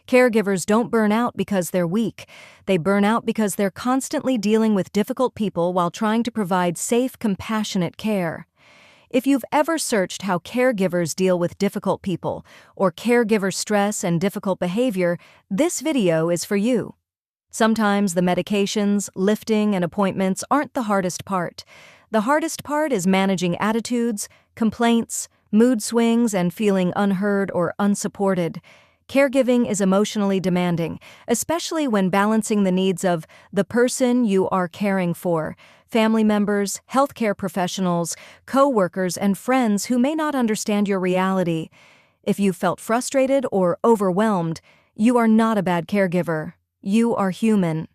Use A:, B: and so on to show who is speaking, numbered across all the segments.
A: Caregivers don't burn out because they're weak. They burn out because they're constantly dealing with difficult people while trying to provide safe, compassionate care. If you've ever searched how caregivers deal with difficult people, or caregiver stress and difficult behavior, this video is for you. Sometimes the medications, lifting, and appointments aren't the hardest part. The hardest part is managing attitudes, complaints, mood swings, and feeling unheard or unsupported. Caregiving is emotionally demanding, especially when balancing the needs of the person you are caring for, family members, healthcare professionals, coworkers, and friends who may not understand your reality. If you felt frustrated or overwhelmed, you are not a bad caregiver. You are human.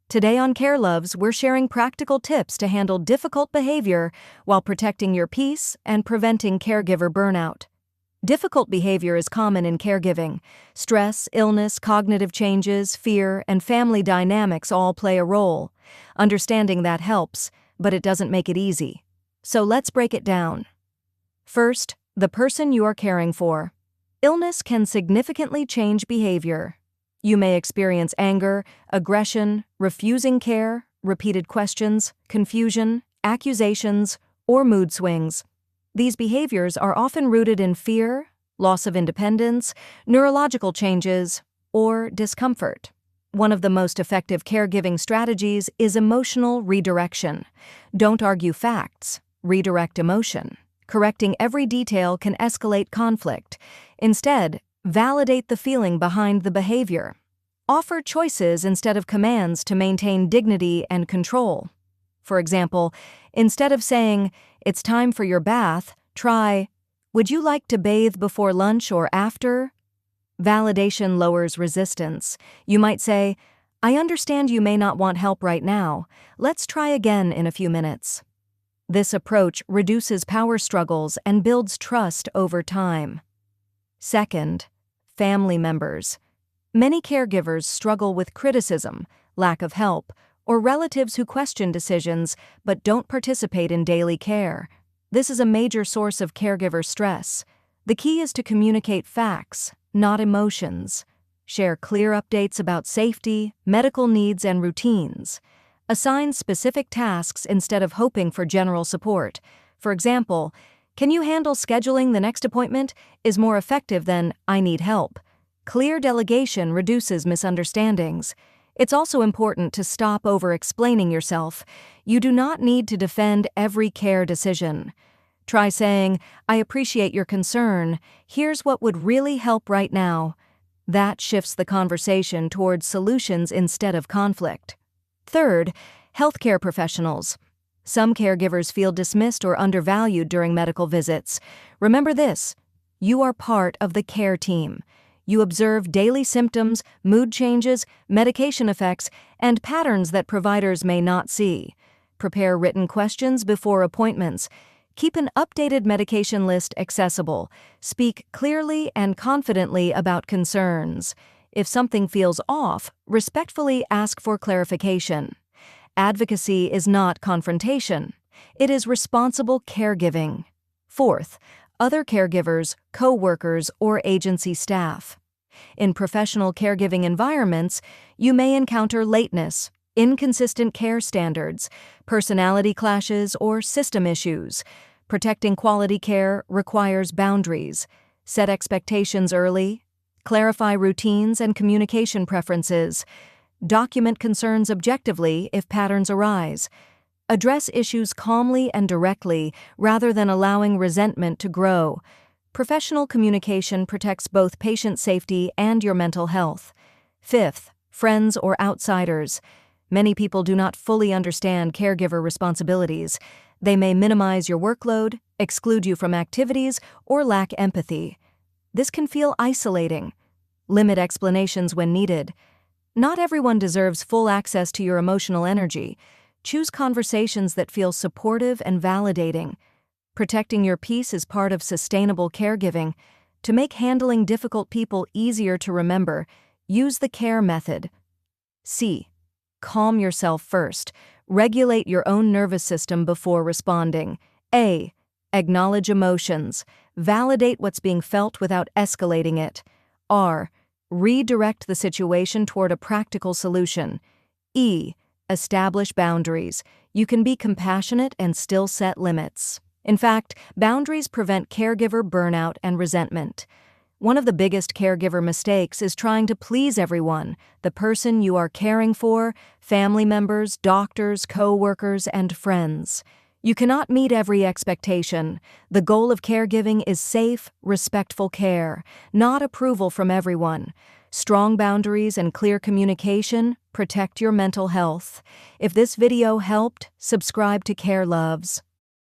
A: Today on Care Loves, we're sharing practical tips to handle difficult behavior while protecting your peace and preventing caregiver burnout. Difficult behavior is common in caregiving. Stress, illness, cognitive changes, fear, and family dynamics all play a role. Understanding that helps, but it doesn't make it easy. So let's break it down. First, the person you are caring for. Illness can significantly change behavior. You may experience anger, aggression, refusing care, repeated questions, confusion, accusations, or mood swings. These behaviors are often rooted in fear, loss of independence, neurological changes, or discomfort. One of the most effective caregiving strategies is emotional redirection. Don't argue facts, redirect emotion. Correcting every detail can escalate conflict. Instead, validate the feeling behind the behavior. Offer choices instead of commands to maintain dignity and control. For example, instead of saying, "It's time for your bath," try, "Would you like to bathe before lunch or after?" Validation lowers resistance. You might say, "I understand you may not want help right now. Let's try again in a few minutes." This approach reduces power struggles and builds trust over time. Second, family members. Many caregivers struggle with criticism, lack of help, or relatives who question decisions but don't participate in daily care. This is a major source of caregiver stress. The key is to communicate facts, not emotions. Share clear updates about safety, medical needs, and routines. Assign specific tasks instead of hoping for general support. For example, "Can you handle scheduling the next appointment?" is more effective than "I need help." Clear delegation reduces misunderstandings. It's also important to stop over-explaining yourself. You do not need to defend every care decision. Try saying, "I appreciate your concern. Here's what would really help right now." That shifts the conversation towards solutions instead of conflict. Third, healthcare professionals. Some caregivers feel dismissed or undervalued during medical visits. Remember this: you are part of the care team. You observe daily symptoms, mood changes, medication effects, and patterns that providers may not see. Prepare written questions before appointments. Keep an updated medication list accessible. Speak clearly and confidently about concerns. If something feels off, respectfully ask for clarification. Advocacy is not confrontation. It is responsible caregiving. Fourth, other caregivers, coworkers, or agency staff. In professional caregiving environments, you may encounter lateness, inconsistent care standards, personality clashes, or system issues. Protecting quality care requires boundaries. Set expectations early. Clarify routines and communication preferences. Document concerns objectively if patterns arise. Address issues calmly and directly rather than allowing resentment to grow. Professional communication protects both patient safety and your mental health. Fifth, friends or outsiders. Many people do not fully understand caregiver responsibilities. They may minimize your workload, exclude you from activities, or lack empathy. This can feel isolating. Limit explanations when needed. Not everyone deserves full access to your emotional energy. Choose conversations that feel supportive and validating. Protecting your peace is part of sustainable caregiving. To make handling difficult people easier to remember, use the CARE method. C. Calm yourself first. Regulate your own nervous system before responding. A. Acknowledge emotions. Validate what's being felt without escalating it. R. Redirect the situation toward a practical solution. E. Establish boundaries. You can be compassionate and still set limits. In fact, boundaries prevent caregiver burnout and resentment. One of the biggest caregiver mistakes is trying to please everyone, the person you are caring for, family members, doctors, coworkers, and friends. You cannot meet every expectation. The goal of caregiving is safe, respectful care, not approval from everyone. Strong boundaries and clear communication protect your mental health. If this video helped, subscribe to Care Loves.